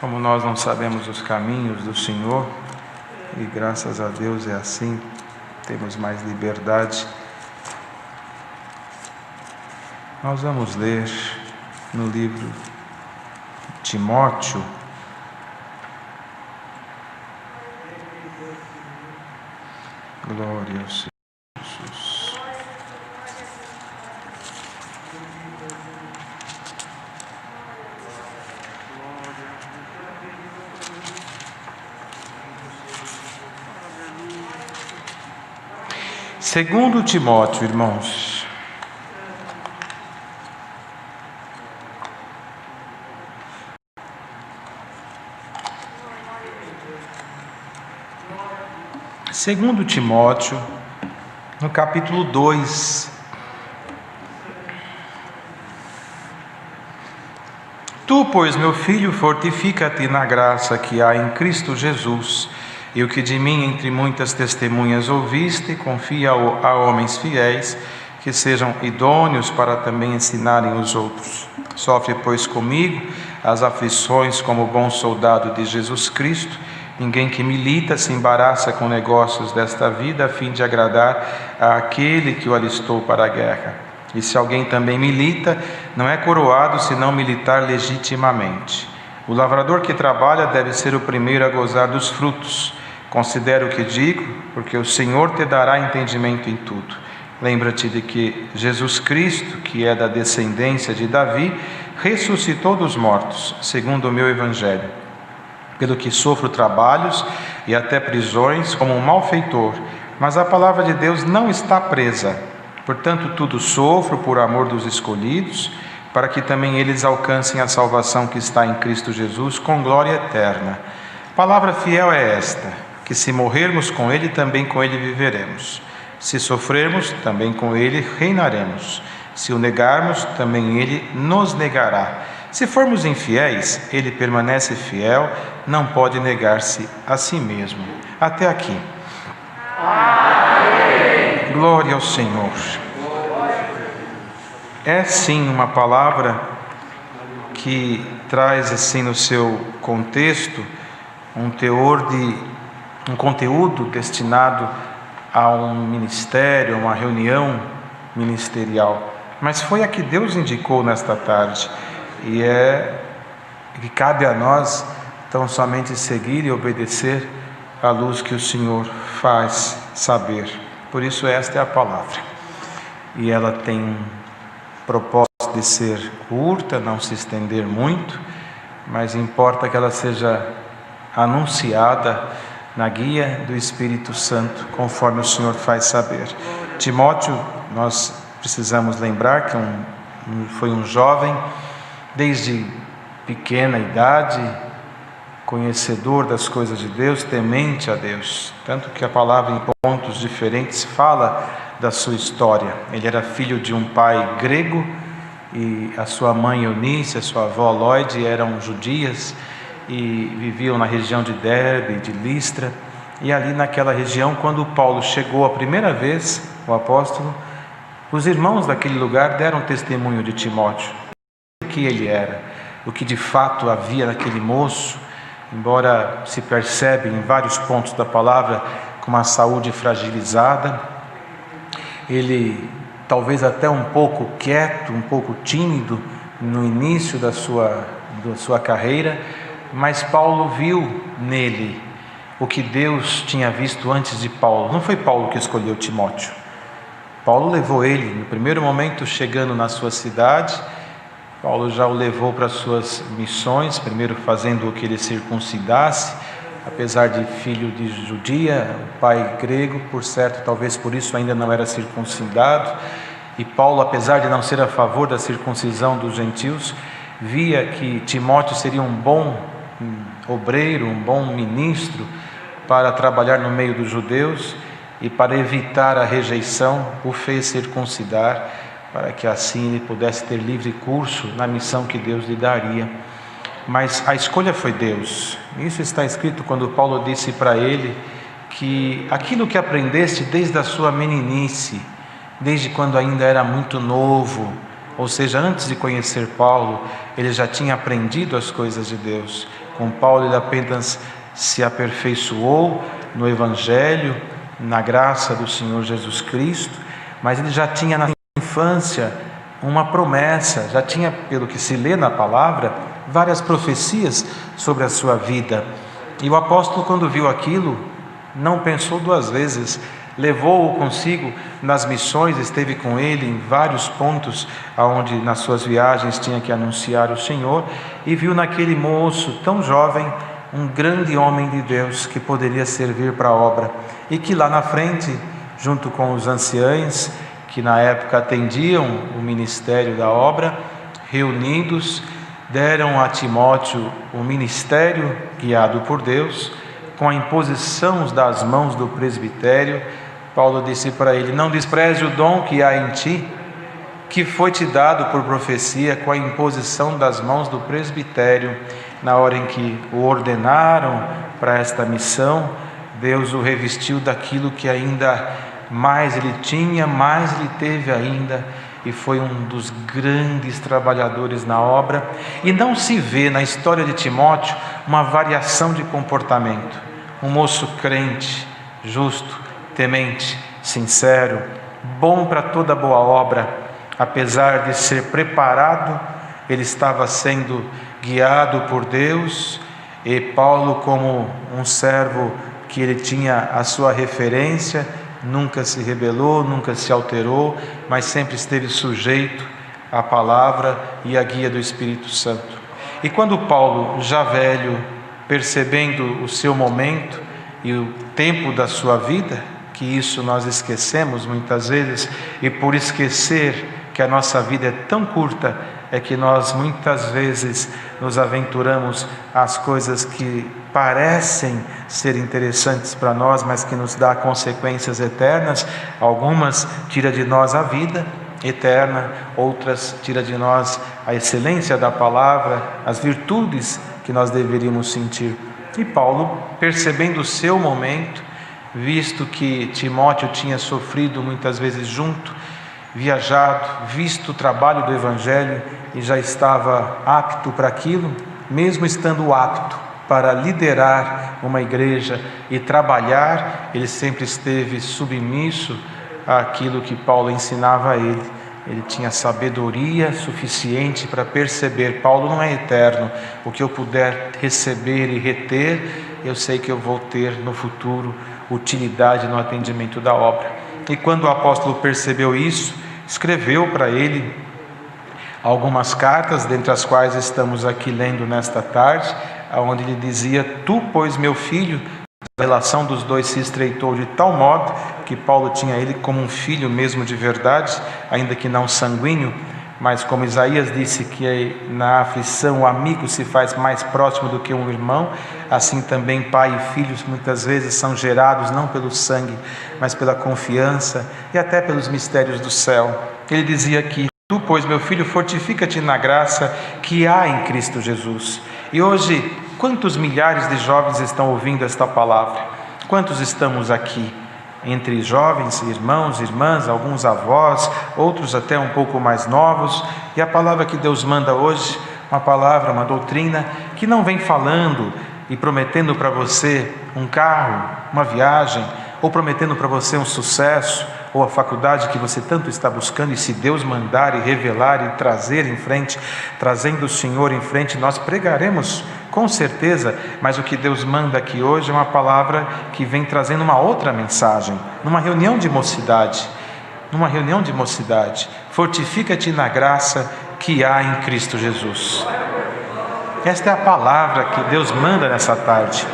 Como nós não sabemos os caminhos do Senhor, e graças a Deus é assim, temos mais liberdade, nós vamos ler no livro de Timóteo, glória ao Senhor Jesus. Segundo Timóteo, irmãos. Segundo Timóteo, no capítulo 2. Tu, pois, meu filho, fortifica-te na graça que há em Cristo Jesus, e o que de mim entre muitas testemunhas ouviste, confia a homens fiéis, que sejam idôneos para também ensinarem os outros. Sofre, pois, comigo as aflições como bom soldado de Jesus Cristo. Ninguém que milita se embaraça com negócios desta vida, a fim de agradar àquele que o alistou para a guerra. E se alguém também milita, não é coroado se não militar legitimamente. O lavrador que trabalha deve ser o primeiro a gozar dos frutos. Considera o que digo, porque o Senhor te dará entendimento em tudo. Lembra-te de que Jesus Cristo, que é da descendência de Davi, ressuscitou dos mortos, segundo o meu evangelho, pelo que sofro trabalhos e até prisões como um malfeitor, mas a palavra de Deus não está presa. Portanto, tudo sofro por amor dos escolhidos, para que também eles alcancem a salvação que está em Cristo Jesus com glória eterna. Palavra fiel é esta: que se morrermos com Ele, também com Ele viveremos. Se sofrermos, também com Ele reinaremos. Se o negarmos, também Ele nos negará. Se formos infiéis, Ele permanece fiel, não pode negar-se a si mesmo. Até aqui. Amém. Glória ao Senhor. É sim uma palavra que traz assim no seu contexto um teor um conteúdo destinado a um ministério, a uma reunião ministerial, mas foi a que Deus indicou nesta tarde, e que cabe a nós tão somente seguir e obedecer à luz que o Senhor faz saber. Por isso esta é a palavra, e ela tem um propósito de ser curta, não se estender muito, mas importa que ela seja anunciada na guia do Espírito Santo, conforme o Senhor faz saber. Timóteo, nós precisamos lembrar que foi um jovem, desde pequena idade, conhecedor das coisas de Deus, temente a Deus, tanto que a palavra em pontos diferentes fala da sua história. Ele era filho de um pai grego, e a sua mãe Eunice, a sua avó Lóide eram judias, e viviam na região de Derbe, de Listra, e ali naquela região, quando Paulo chegou a primeira vez, o apóstolo, os irmãos daquele lugar deram testemunho de Timóteo, o que ele era, o que de fato havia naquele moço, embora se percebe em vários pontos da palavra com uma saúde fragilizada, ele talvez até um pouco quieto, um pouco tímido no início da sua carreira, mas Paulo viu nele o que Deus tinha visto antes de Paulo. Não foi Paulo que escolheu Timóteo. Paulo levou ele, no primeiro momento, chegando na sua cidade, Paulo já o levou para as suas missões, primeiro fazendo o que ele circuncidasse, apesar de filho de judia, o pai grego, por certo, talvez por isso ainda não era circuncidado. E Paulo, apesar de não ser a favor da circuncisão dos gentios, via que Timóteo seria um bom obreiro, um bom ministro para trabalhar no meio dos judeus, e para evitar a rejeição o fez circuncidar, para que assim ele pudesse ter livre curso na missão que Deus lhe daria. Mas a escolha foi Deus. Isso está escrito quando Paulo disse para ele que aquilo que aprendeste desde a sua meninice, desde quando ainda era muito novo, ou seja, antes de conhecer Paulo, ele já tinha aprendido as coisas de Deus. Com Paulo ele apenas se aperfeiçoou no Evangelho, na graça do Senhor Jesus Cristo, mas ele já tinha na infância uma promessa, já tinha, pelo que se lê na palavra, várias profecias sobre a sua vida. E o apóstolo, quando viu aquilo, não pensou duas vezes, levou-o consigo nas missões, esteve com ele em vários pontos onde nas suas viagens tinha que anunciar o Senhor, e viu naquele moço tão jovem um grande homem de Deus que poderia servir para a obra, e que lá na frente, junto com os anciãos que na época atendiam o ministério da obra, reunidos, deram a Timóteo o ministério guiado por Deus, com a imposição das mãos do presbitério. Paulo disse para ele: não despreze o dom que há em ti, que foi te dado por profecia, com a imposição das mãos do presbitério. Na hora em que o ordenaram para esta missão, Deus o revestiu daquilo que ainda mais ele tinha, mais ele teve ainda, e foi um dos grandes trabalhadores na obra. E não se vê na história de Timóteo uma variação de comportamento. Um moço crente, justo, temente, sincero, bom para toda boa obra. Apesar de ser preparado, ele estava sendo guiado por Deus, e Paulo, como um servo que ele tinha a sua referência, nunca se rebelou, nunca se alterou, mas sempre esteve sujeito à palavra e à guia do Espírito Santo. E quando Paulo, já velho, percebendo o seu momento e o tempo da sua vida, que isso nós esquecemos muitas vezes, e por esquecer que a nossa vida é tão curta, é que nós muitas vezes nos aventuramos às coisas que parecem ser interessantes para nós, mas que nos dá consequências eternas. Algumas tira de nós a vida eterna, outras tira de nós a excelência da palavra, as virtudes que nós deveríamos sentir. E Paulo, percebendo o seu momento, visto que Timóteo tinha sofrido muitas vezes junto, viajado, visto o trabalho do Evangelho e já estava apto para aquilo, mesmo estando apto para liderar uma igreja e trabalhar, ele sempre esteve submisso àquilo que Paulo ensinava a ele. Ele tinha sabedoria suficiente para perceber: Paulo não é eterno, o que eu puder receber e reter, eu sei que eu vou ter no futuro utilidade no atendimento da obra. E quando o apóstolo percebeu isso, escreveu para ele algumas cartas, dentre as quais estamos aqui lendo nesta tarde, onde ele dizia: tu, pois, meu filho. A relação dos dois se estreitou de tal modo que Paulo tinha ele como um filho mesmo de verdade, ainda que não sanguíneo, mas como Isaías disse que na aflição o amigo se faz mais próximo do que um irmão, assim também pai e filhos muitas vezes são gerados não pelo sangue, mas pela confiança e até pelos mistérios do céu. Ele dizia que: tu, pois, meu filho, fortifica-te na graça que há em Cristo Jesus. E hoje, quantos milhares de jovens estão ouvindo esta palavra? Quantos estamos aqui? Entre jovens, irmãos, irmãs, alguns avós, outros até um pouco mais novos. E a palavra que Deus manda hoje, uma palavra, uma doutrina, que não vem falando e prometendo para você um carro, uma viagem, ou prometendo para você um sucesso, ou a faculdade que você tanto está buscando. E se Deus mandar e revelar e trazer em frente, trazendo o Senhor em frente, nós pregaremos com certeza. Mas o que Deus manda aqui hoje é uma palavra que vem trazendo uma outra mensagem. Numa reunião de mocidade, fortifica-te na graça que há em Cristo Jesus. Esta é a palavra que Deus manda nessa tarde.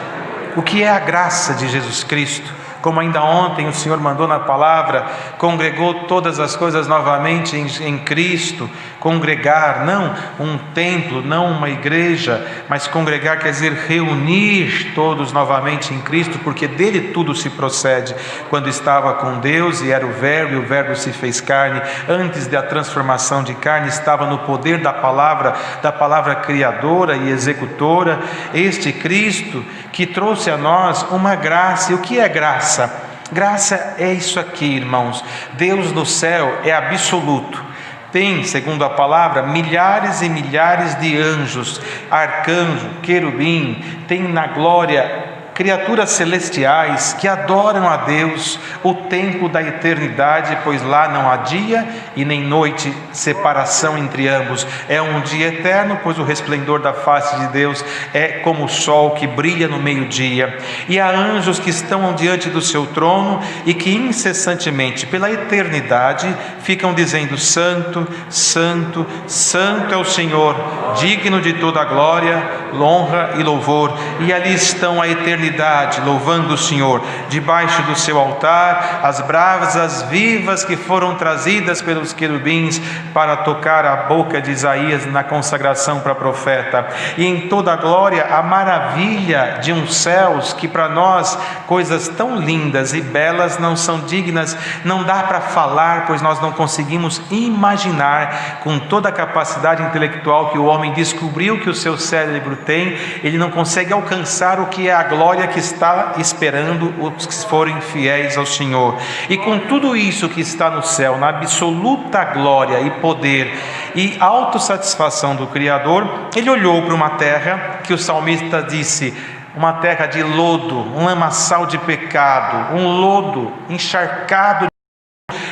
O que é a graça de Jesus Cristo? Como ainda ontem o Senhor mandou na palavra, congregou todas as coisas novamente em Cristo. Congregar, não um templo, não uma igreja, mas congregar quer dizer reunir todos novamente em Cristo, porque dele tudo se procede. Quando estava com Deus e era o Verbo se fez carne, antes da transformação de carne, estava no poder da palavra criadora e executora, este Cristo que trouxe a nós uma graça. E o que é graça? Graça é isso aqui, irmãos. Deus no céu é absoluto. tem, segundo a palavra, milhares e milhares de anjos, arcanjo, querubim, tem na glória criaturas celestiais que adoram a Deus, o tempo da eternidade, pois lá não há dia e nem noite, separação entre ambos. É um dia eterno, pois o resplendor da face de Deus é como o sol que brilha no meio-dia. E há anjos que estão diante do seu trono e que incessantemente, pela eternidade, ficam dizendo: Santo, Santo, Santo é o Senhor, digno de toda a glória, honra e louvor. E ali estão a eternidade louvando o Senhor, debaixo do seu altar, as brasas vivas que foram trazidas pelos querubins para tocar a boca de Isaías na consagração para profeta. E em toda a glória, a maravilha de uns céus que para nós, coisas tão lindas e belas, não são dignas, não dá para falar, pois nós não conseguimos imaginar, com toda a capacidade intelectual que o homem descobriu que o seu cérebro tem, ele não consegue alcançar o que é a glória que está esperando os que forem fiéis ao Senhor. E com tudo isso que está no céu, na absoluta glória e poder e autossatisfação do Criador, ele olhou para uma terra que o salmista disse: uma terra de lodo, um lamaçal de pecado, um lodo encharcado.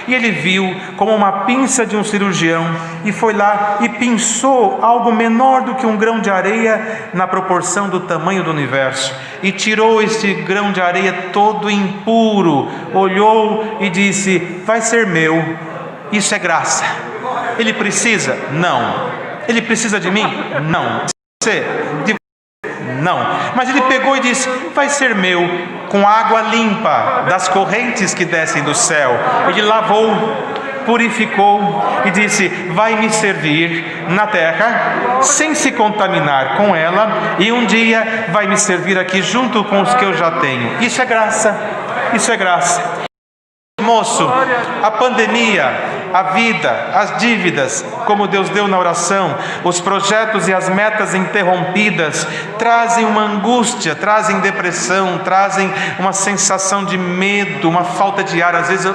E ele viu como uma pinça de um cirurgião e foi lá e pinçou algo menor do que um grão de areia na proporção do tamanho do universo, e tirou esse grão de areia todo impuro, olhou e disse: vai ser meu. Isso é graça. Ele precisa? Não. Ele precisa de mim? Não. Você? Não. Mas ele pegou e disse: vai ser meu, com água limpa das correntes que descem do céu. Ele lavou, purificou e disse: vai me servir na terra sem se contaminar com ela, e um dia vai me servir aqui junto com os que eu já tenho. Isso é graça. Isso é graça. Moço, a pandemia, a vida, as dívidas, como Deus deu na oração, os projetos e as metas interrompidas, trazem uma angústia, trazem depressão, trazem uma sensação de medo, uma falta de ar. Às vezes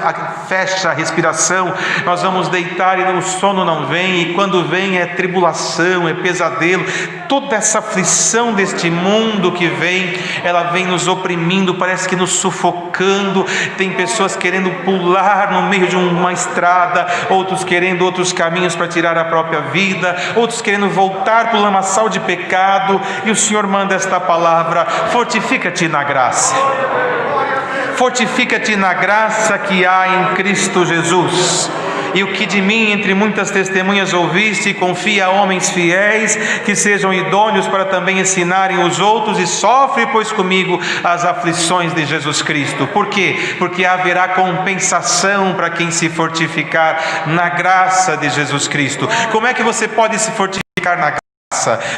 fecha a respiração, nós vamos deitar e o sono não vem, e quando vem é tribulação, é pesadelo. Toda essa aflição deste mundo que vem, ela vem nos oprimindo, parece que nos sufocando. Tem pessoas querendo pular no meio de uma estrada, outros querendo outros caminhos para tirar a própria vida, outros querendo voltar para o lamaçal de pecado. E o Senhor manda esta palavra: fortifica-te na graça. Fortifica-te na graça que há em Cristo Jesus. E o que de mim, entre muitas testemunhas, ouviste, confia a homens fiéis, que sejam idôneos para também ensinarem os outros, e sofre, pois, comigo as aflições de Jesus Cristo. Por quê? Porque haverá compensação para quem se fortificar na graça de Jesus Cristo. Como é que você pode se fortificar na graça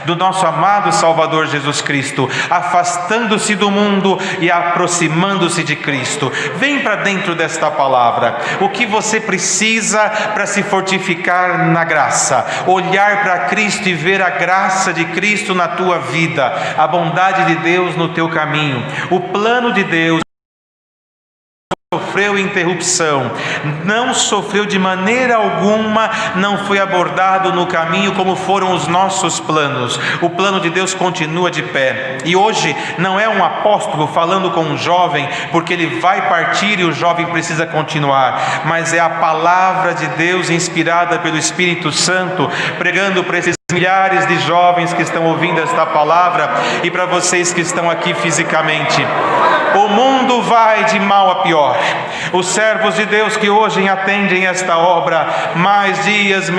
do nosso amado Salvador Jesus Cristo? Afastando-se do mundo e aproximando-se de Cristo. Vem para dentro desta palavra. O que você precisa para se fortificar na graça? Olhar para Cristo e ver a graça de Cristo na tua vida, a bondade de Deus no teu caminho, o plano de Deus. Sofreu interrupção, não sofreu de maneira alguma, não foi abordado no caminho como foram os nossos planos. O plano de Deus continua de pé. E hoje não é um apóstolo falando com um jovem, porque ele vai partir e o jovem precisa continuar, mas é a palavra de Deus inspirada pelo Espírito Santo, pregando para esses milhares de jovens que estão ouvindo esta palavra, e para vocês que estão aqui fisicamente. O mundo vai de mal a pior. Os servos de Deus que hoje atendem esta obra, mais dias,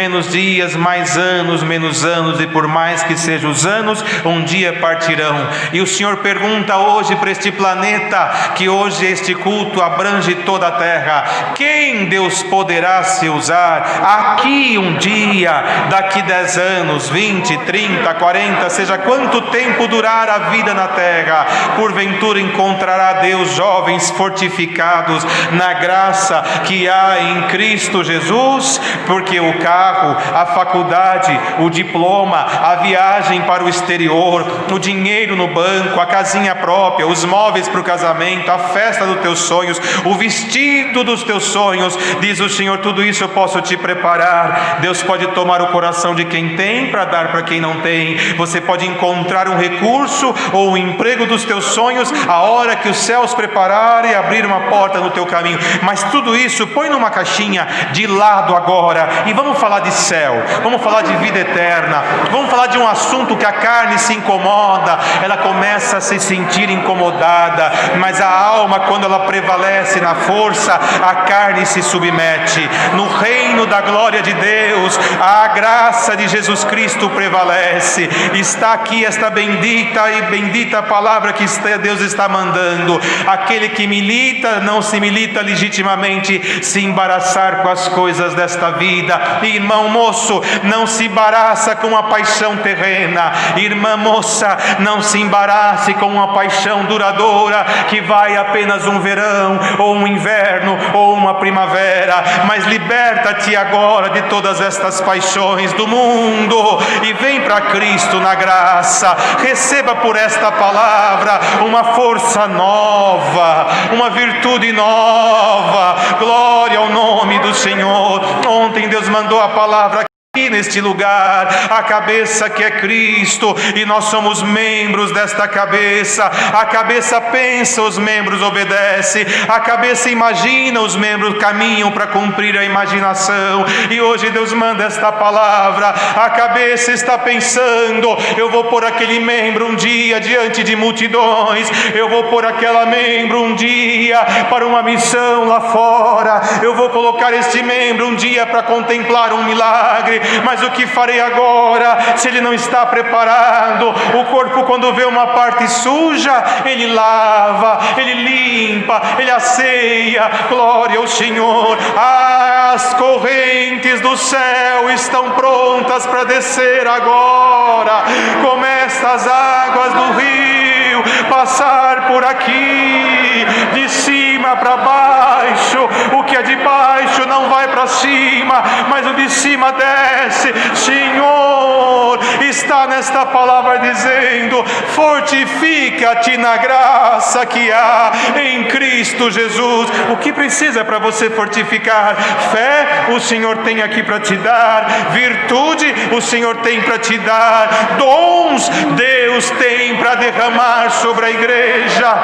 mais anos, menos anos, e por mais que sejam os anos, um dia partirão. E o Senhor pergunta hoje para este planeta, que hoje este culto abrange toda a terra: quem Deus poderá se usar aqui um dia, daqui 10 anos, 20, 30, 40, seja quanto tempo durar a vida na terra? Porventura encontrará a Deus, jovens fortificados na graça que há em Cristo Jesus, porque o carro, a faculdade, o diploma, a viagem para o exterior, o dinheiro no banco, a casinha própria, os móveis para o casamento, a festa dos teus sonhos, o vestido dos teus sonhos, diz o Senhor, tudo isso eu posso te preparar. Deus pode tomar o coração de quem tem para dar para quem não tem. Você pode encontrar um recurso ou um emprego dos teus sonhos a hora que os céus prepararem e abrir uma porta no teu caminho. Mas tudo isso põe numa caixinha de lado agora e vamos falar de céu, vamos falar de vida eterna, vamos falar de um assunto que a carne se incomoda, ela começa a se sentir incomodada, mas a alma, quando ela prevalece na força, a carne se submete. No reino da glória de Deus, a graça de Jesus Cristo prevalece. Está aqui esta bendita palavra que Deus está mandando. Aquele que milita, não se milita legitimamente, se embaraçar com as coisas desta vida. Irmão moço, não se embaraça com a paixão terrena. Irmã moça, não se embarace com uma paixão duradoura que vai apenas um verão, ou um inverno, ou uma primavera. Mas liberta-te agora de todas estas paixões do mundo e vem para Cristo na graça. Receba por esta palavra uma força nova, uma virtude nova. Glória ao nome do Senhor. Ontem Deus mandou a palavra aqui neste lugar, a cabeça que é Cristo, e nós somos membros desta cabeça. A cabeça pensa, os membros obedecem. A cabeça imagina, os membros caminham para cumprir a imaginação. E hoje Deus manda esta palavra. A cabeça está pensando: eu vou pôr aquele membro um dia diante de multidões, eu vou pôr aquela membro um dia para uma missão lá fora, eu vou colocar este membro um dia para contemplar um milagre. Mas o que farei agora se ele não está preparado? O corpo, quando vê uma parte suja, ele lava, ele limpa, ele asseia. Glória ao Senhor. As correntes do céu estão prontas para descer agora, como estas águas do rio, passar por aqui, de cima para baixo. O que é de baixo não vai para cima, mas o de cima desce. Senhor, está nesta palavra dizendo: fortifica-te na graça que há em Cristo Jesus. O que precisa para você fortificar? Fé, o Senhor tem aqui para te dar. Virtude, o Senhor tem para te dar. Dons, Deus tem para derramar sobre a igreja.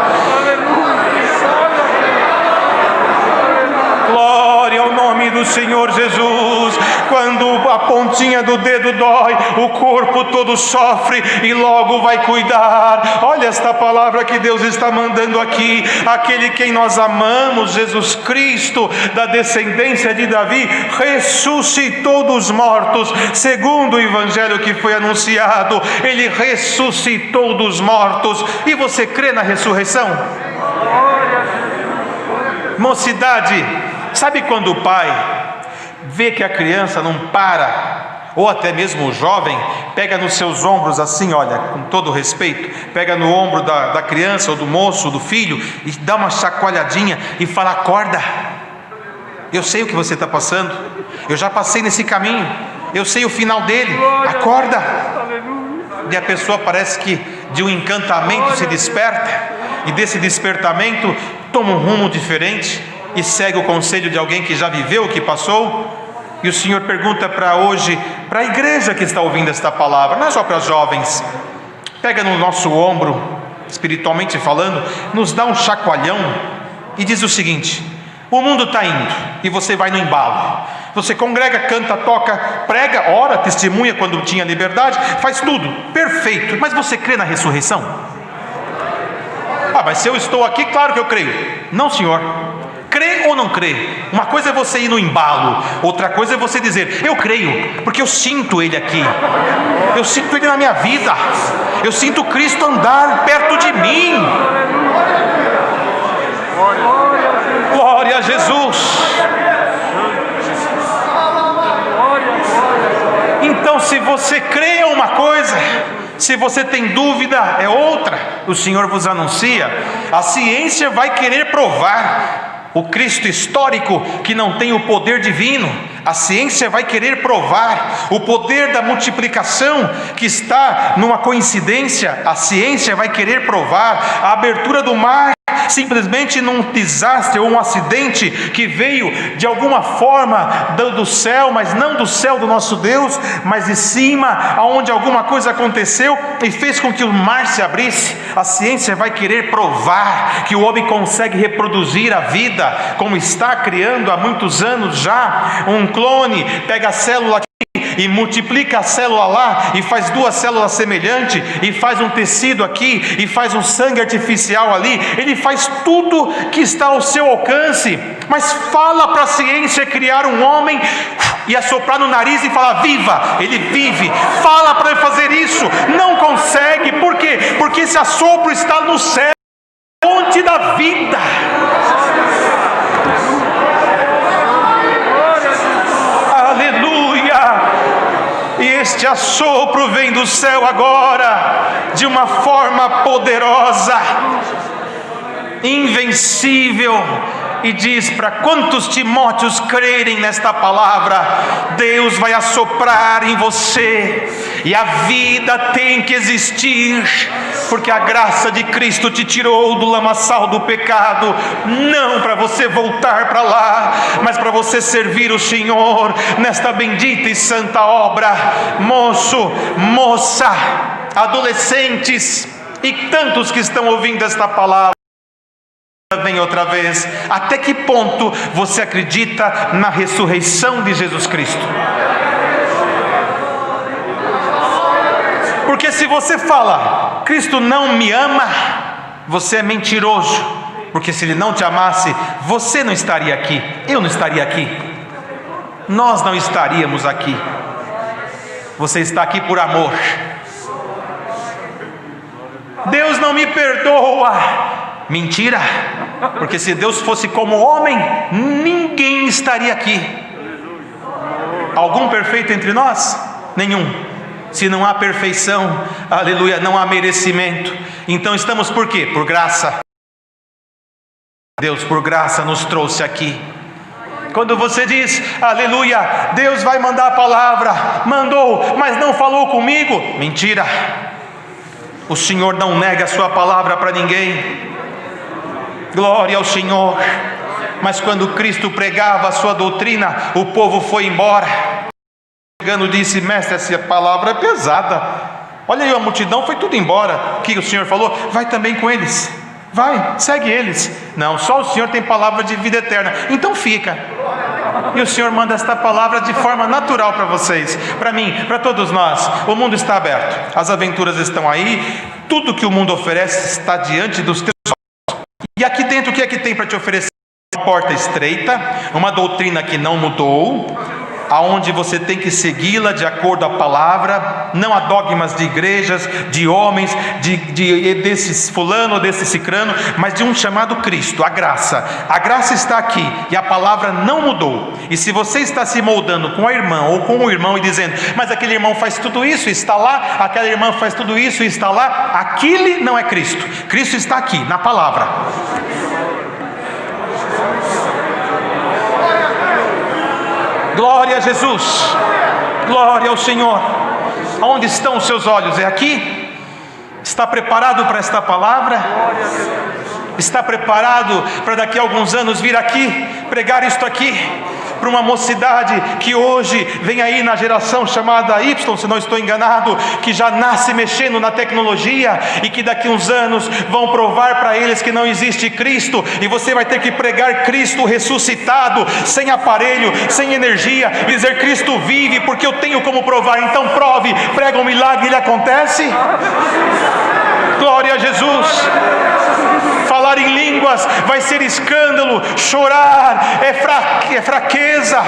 Glória ao nome do Senhor Jesus. Quando a pontinha do dedo dói, o corpo todo sofre e logo vai cuidar. Olha esta palavra que Deus está mandando aqui. Aquele quem nós amamos, Jesus Cristo, da descendência de Davi, ressuscitou dos mortos, segundo o evangelho que foi anunciado. Ele ressuscitou dos mortos. E você crê na ressurreição? Mocidade, sabe quando o pai vê que a criança não para, ou até mesmo o jovem, pega nos seus ombros assim, olha, com todo respeito, pega no ombro da criança, ou do moço, ou do filho, e dá uma chacoalhadinha e fala: acorda, eu sei o que você está passando, eu já passei nesse caminho, eu sei o final dele, acorda. E a pessoa parece que de um encantamento se desperta, e desse despertamento toma um rumo diferente e segue o conselho de alguém que já viveu o que passou. E o Senhor pergunta para hoje, para a igreja que está ouvindo esta palavra, não é só para os jovens, pega no nosso ombro, espiritualmente falando, nos dá um chacoalhão e diz o seguinte: o mundo está indo e você vai no embalo. Você congrega, canta, toca, prega, ora, testemunha quando tinha liberdade, faz tudo, perfeito. Mas você crê na ressurreição? Ah, mas se eu estou aqui, claro que eu creio. Não, senhor. Crê ou não crê? Uma coisa é você ir no embalo, outra coisa é você dizer: eu creio, porque eu sinto Ele aqui, eu sinto Ele na minha vida, eu sinto Cristo andar perto de mim. Glória a Jesus. Então, se você crê uma coisa, Se você tem dúvida, é outra. O Senhor vos anuncia. A ciência vai querer provar o Cristo histórico que não tem o poder divino. A ciência vai querer provar o poder da multiplicação que está numa coincidência. A ciência vai querer provar a abertura do mar simplesmente num desastre ou um acidente que veio de alguma forma do céu, mas não do céu do nosso Deus, mas de cima, aonde alguma coisa aconteceu e fez com que o mar se abrisse. A ciência vai querer provar que o homem consegue reproduzir a vida, como está criando há muitos anos já. Um clone pega a célula aqui e multiplica a célula lá, e faz duas células semelhantes, e faz um tecido aqui, e faz um sangue artificial ali. Ele faz tudo que está ao seu alcance, mas fala para a ciência criar um homem e assoprar no nariz e falar viva, ele vive. Fala para ele fazer isso, não consegue. Por quê? Porque esse assopro está no céu, fonte da vida. E este assopro vem do céu agora, de uma forma poderosa, invencível, e diz para quantos Timóteos crerem nesta palavra: Deus vai assoprar em você, e a vida tem que existir, porque a graça de Cristo te tirou do lamaçal do pecado, não para você voltar para lá, mas para você servir o Senhor nesta bendita e santa obra. Moço, moça, adolescentes e tantos que estão ouvindo esta palavra, vem outra vez. Até que ponto você acredita na ressurreição de Jesus Cristo? Porque se você fala, Cristo não me ama, você é mentiroso. Porque se Ele não te amasse, você não estaria aqui, eu não estaria aqui, nós não estaríamos aqui. Você está aqui por amor. Deus não me perdoa. Mentira, porque se Deus fosse como homem, ninguém estaria aqui. Algum perfeito entre nós? Nenhum. Se não há perfeição, aleluia, não há merecimento. Então estamos por quê? Por graça. Deus por graça nos trouxe aqui. Quando você diz, aleluia, Deus vai mandar a palavra, mandou, mas não falou comigo, mentira. O Senhor não nega a sua palavra para ninguém. Glória ao Senhor. Mas quando Cristo pregava a sua doutrina, o povo foi embora. Chegando disse, mestre, essa palavra é pesada. Olha aí, a multidão foi tudo embora. O que o Senhor falou? Vai também com eles. Vai, segue eles. Não, só o Senhor tem palavra de vida eterna. Então fica. E o Senhor manda esta palavra de forma natural para vocês, para mim, para todos nós. O mundo está aberto, as aventuras estão aí, tudo que o mundo oferece está diante dos teus olhos. E aqui dentro o que é que tem para te oferecer? Uma porta estreita, uma doutrina que não mudou, aonde você tem que segui-la de acordo à palavra. Não há dogmas de igrejas, de homens, desse fulano ou desse cicrano, mas de um chamado Cristo, a graça. A graça está aqui e a palavra não mudou. E se você está se moldando com a irmã ou com o irmão e dizendo, mas aquele irmão faz tudo isso e está lá, aquela irmã faz tudo isso e está lá, aquele não é Cristo. Cristo está aqui, na palavra. Glória a Jesus, glória ao Senhor. Onde estão os seus olhos? É aqui? Está preparado para esta palavra? Está preparado para daqui a alguns anos vir aqui, pregar isto aqui? Para uma mocidade que hoje vem aí na geração chamada Y, se não estou enganado, que já nasce mexendo na tecnologia e que daqui a uns anos vão provar para eles que não existe Cristo, e você vai ter que pregar Cristo ressuscitado, sem aparelho, sem energia, e dizer Cristo vive, porque eu tenho como provar. Então prove, prega um milagre e ele acontece. Glória a Jesus. Falar em língua línguas vai ser escândalo. Chorar é fraqueza,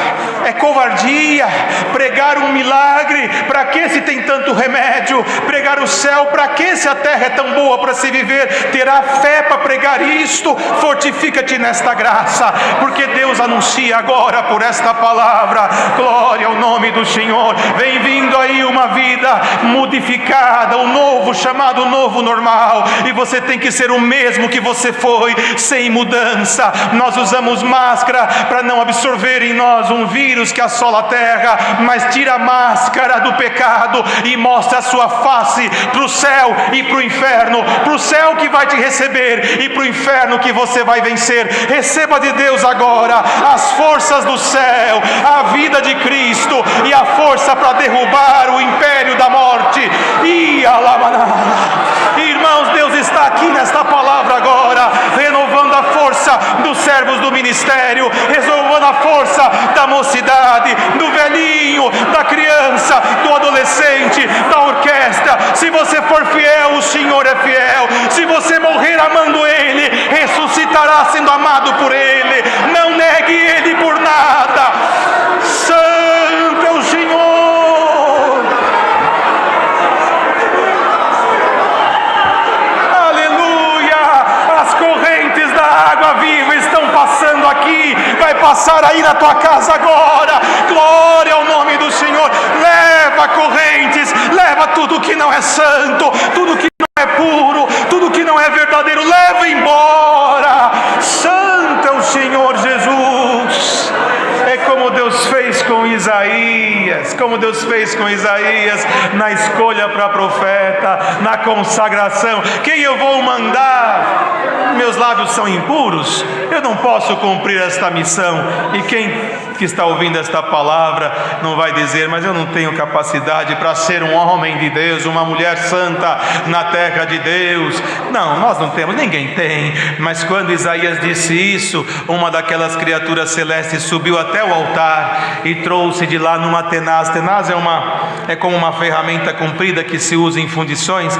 é covardia. Pregar um milagre, para que se tem tanto remédio? Pregar o céu, para que se a terra é tão boa para se viver? Terá fé para pregar isto? Fortifica-te nesta graça, porque Deus anuncia agora por esta palavra. Glória ao nome do Senhor. Vem vindo aí uma vida modificada, um novo, chamado novo normal, e você tem que ser o mesmo que você foi, sem mudança. Nós usamos máscara para não absorver em nós um vírus que assola a terra, mas tira a máscara do pecado e mostra a sua face para o céu e para o inferno. Para o céu que vai te receber e para o inferno que você vai vencer. Receba de Deus agora as forças do céu, a vida de Cristo e a força para derrubar o império da morte. Irmãos, Deus está aqui nesta palavra agora, renovando a força dos servos do ministério, renovando a força da mocidade, do velhinho, da criança, do adolescente, da orquestra. Se você for fiel, o Senhor é fiel. Se você morrer amando Ele, ressuscitará sendo amado por Ele. Não negue Ele por nada. Santo é o Senhor. Água viva estão passando aqui, vai passar aí na tua casa agora. Glória ao nome do Senhor. Leva correntes, leva tudo que não é santo, tudo que não é puro, tudo que não é verdadeiro, leva embora. Santo é o Senhor Jesus. É como Deus fez com Isaías, como Deus fez com Isaías na escolha para profeta, na consagração. Quem eu vou mandar? Meus lábios são impuros, eu não posso cumprir esta missão. E quem que está ouvindo esta palavra não vai dizer: mas eu não tenho capacidade para ser um homem de Deus, uma mulher santa na terra de Deus. Não, nós não temos, ninguém tem. Mas quando Isaías disse isso, uma daquelas criaturas celestes subiu até o altar e trouxe de lá numa tenaz. Tenaz é como uma ferramenta comprida que se usa em fundições,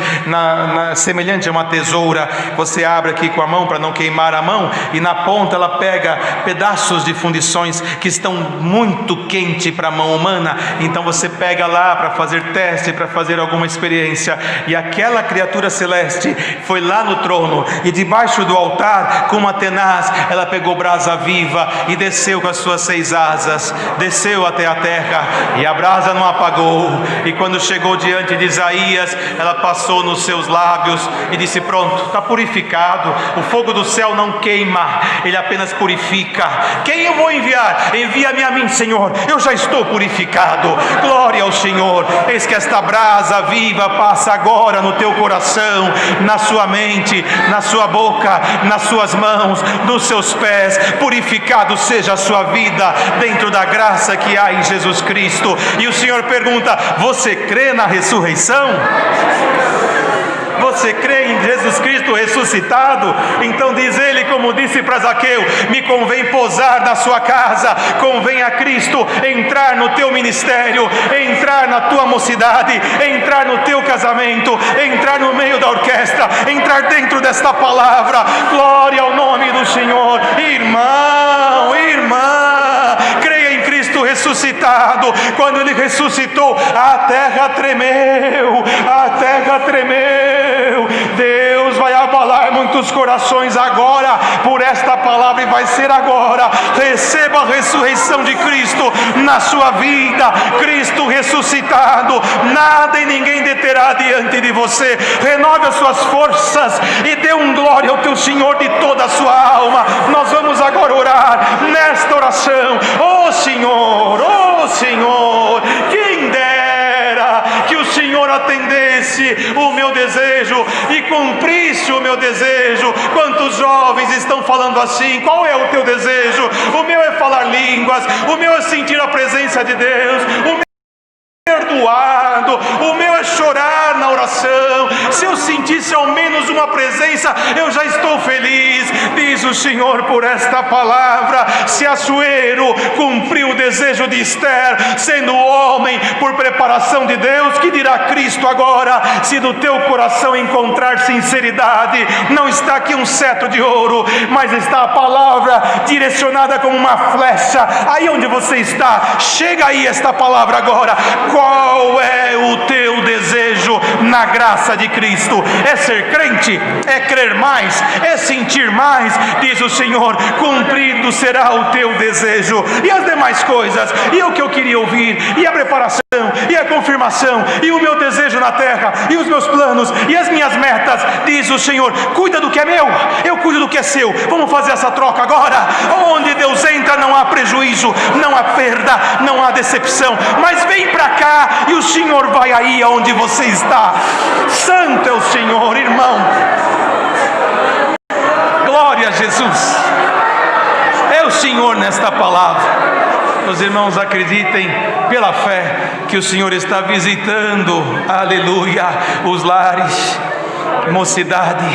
semelhante a uma tesoura. Você abre aqui com a mão para não queimar a mão, e na ponta ela pega pedaços de fundições que estão muito quentes para a mão humana. Então você pega lá para fazer teste, para fazer alguma experiência. E aquela criatura celeste foi lá no trono, e debaixo do altar, com uma tenaz, ela pegou brasa viva e desceu com as suas 6 asas, desceu até a terra, e a brasa não apagou. E quando chegou diante de Isaías, ela passou nos seus lábios e disse: pronto, está purificado. O fogo do céu não queima, ele apenas purifica. Quem eu vou enviar? Envia-me a mim, Senhor, eu já estou purificado. Glória ao Senhor. Eis que esta brasa viva passa agora no teu coração, na sua mente, na sua boca, nas suas mãos, nos seus pés. Purificado seja a sua vida dentro da graça que há em Jesus Cristo. E o Senhor pergunta: você crê na ressurreição? Você crê em Jesus Cristo ressuscitado? Então diz ele, como disse para Zaqueu: me convém posar na sua casa. Convém a Cristo entrar no teu ministério, entrar na tua mocidade, entrar no teu casamento, entrar no meio da orquestra, entrar dentro desta palavra. Glória ao nome do Senhor. Irmão, irmã, creia em Cristo ressuscitado. Quando ele ressuscitou, a terra tremeu, a terra tremeu. Deus vai abalar muitos corações agora por esta palavra, e vai ser agora. Receba a ressurreição de Cristo na sua vida. Cristo ressuscitado, nada e ninguém deterá diante de você. Renove as suas forças e dê glória ao teu Senhor de toda a sua alma. Nós vamos agora orar nesta oração. Oh Senhor, quem dera que o Senhor atendesse o meu desejo e cumprisse o meu desejo. Quantos jovens estão falando assim? Qual é o teu desejo? O meu é falar línguas, o meu é sentir a presença de Deus, o meu é perdoado, o meu é chorar na oração. Se eu sentisse ao menos uma presença, eu já estou feliz. Diz diz o Senhor por esta palavra. Se Assuero cumpriu o desejo de Esther, sendo homem por preparação de Deus, que dirá Cristo agora? Se do teu coração encontrar sinceridade, não está aqui um cetro de ouro, mas está a palavra direcionada como uma flecha. Aí onde você está, chega aí esta palavra agora. Qual é o teu desejo na graça de Cristo? É ser crente? É crer mais? É sentir mais? Diz o Senhor: cumprido será o teu desejo. E as demais coisas, e o que eu queria ouvir, e a preparação, e a confirmação, e o meu desejo na terra, e os meus planos, e as minhas metas, diz o Senhor: cuida do que é meu, eu cuido do que é seu. Vamos fazer essa troca agora. Onde Deus entra não há prejuízo, não há perda, não há decepção. Mas vem para cá e o Senhor vai aí aonde você está. Santo é o Senhor, irmão. Glória a Jesus. É o Senhor nesta palavra. Os irmãos acreditem pela fé que o Senhor está visitando, aleluia, os lares, mocidade,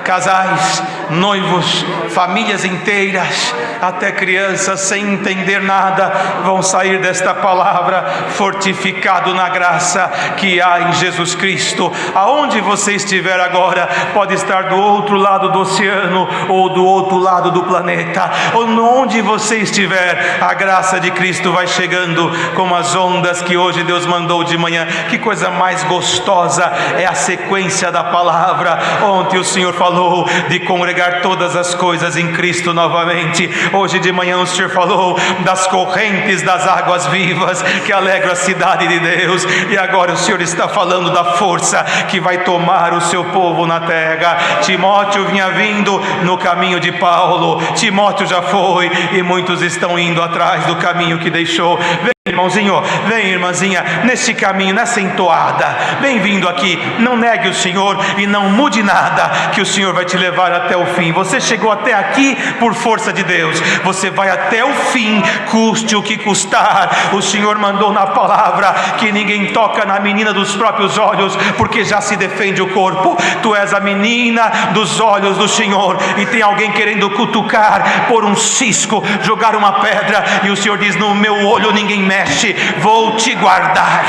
casais, noivos, famílias inteiras, até crianças sem entender nada vão sair desta palavra fortificado na graça que há em Jesus Cristo. Aonde você estiver agora, pode estar do outro lado do oceano ou do outro lado do planeta, onde você estiver, a graça de Cristo vai chegando como as ondas que hoje Deus mandou de manhã. Que coisa mais gostosa é a sequência da palavra. Ontem o Senhor falou de congregar todas as coisas em Cristo novamente. Hoje de manhã o Senhor falou das correntes das águas vivas que alegram a cidade de Deus. E agora o Senhor está falando da força que vai tomar o seu povo na terra. Timóteo vinha vindo no caminho de Paulo. Timóteo já foi e muitos estão indo atrás do caminho que deixou. Vem, irmãozinho, vem, irmãzinha, nesse caminho, nessa entoada, vem vindo aqui. Não negue o Senhor e não mude nada, que o Senhor vai te levar até o fim. Você chegou até aqui por força de Deus, você vai até o fim, custe o que custar. O Senhor mandou na palavra que ninguém toca na menina dos próprios olhos, porque já se defende o corpo. Tu és a menina dos olhos do Senhor, e tem alguém querendo cutucar, pôr um cisco, jogar uma pedra, e o Senhor diz: no meu olho ninguém mexe, vou te guardar.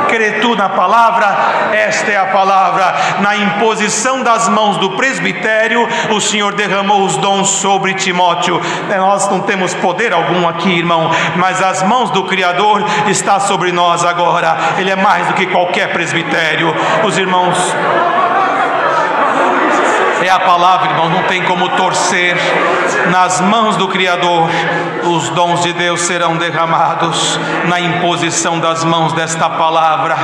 Crê tu na palavra? Esta é a palavra. Na imposição das mãos do presbitério, o Senhor derramou os dons sobre Timóteo. Nós não temos poder algum aqui, irmão, mas as mãos do Criador está sobre nós agora. Ele é mais do que qualquer presbitério. Os irmãos, é a palavra, irmão, não tem como torcer. Nas mãos do Criador, os dons de Deus serão derramados. Na imposição das mãos desta palavra,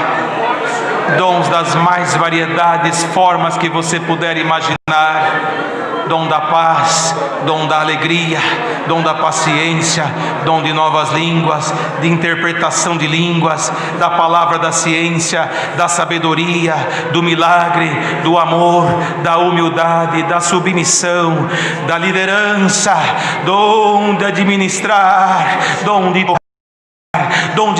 dons das mais variedades, formas que você puder imaginar. Dom da paz, dom da alegria, dom da paciência, dom de novas línguas, de interpretação de línguas, da palavra da ciência, da sabedoria, do milagre, do amor, da humildade, da submissão, da liderança, dom de administrar, dom de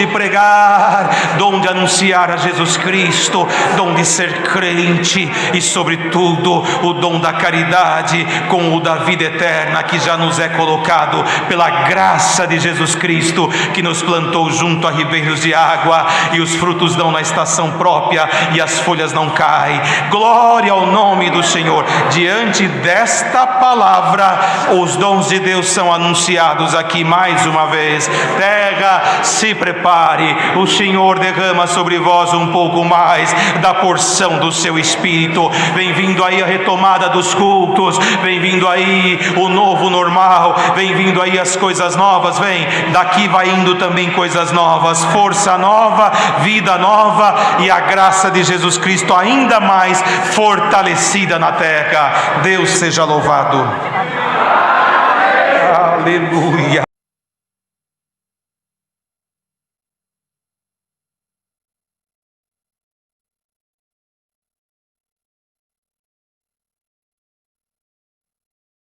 pregar, dom de anunciar a Jesus Cristo, dom de ser crente e, sobretudo, o dom da caridade com o da vida eterna, que já nos é colocado pela graça de Jesus Cristo, que nos plantou junto a ribeiros de água, e os frutos dão na estação própria e as folhas não caem. Glória ao nome do Senhor. Diante desta palavra, os dons de Deus são anunciados aqui mais uma vez. Terra, se prepare, o Senhor derrama sobre vós um pouco mais da porção do seu Espírito. Vem vindo aí a retomada dos cultos, vem vindo aí o novo normal, vem vindo aí as coisas novas. Vem, daqui vai indo também coisas novas, força nova, vida nova, e a graça de Jesus Cristo ainda mais fortalecida na terra. Deus seja louvado. Aleluia.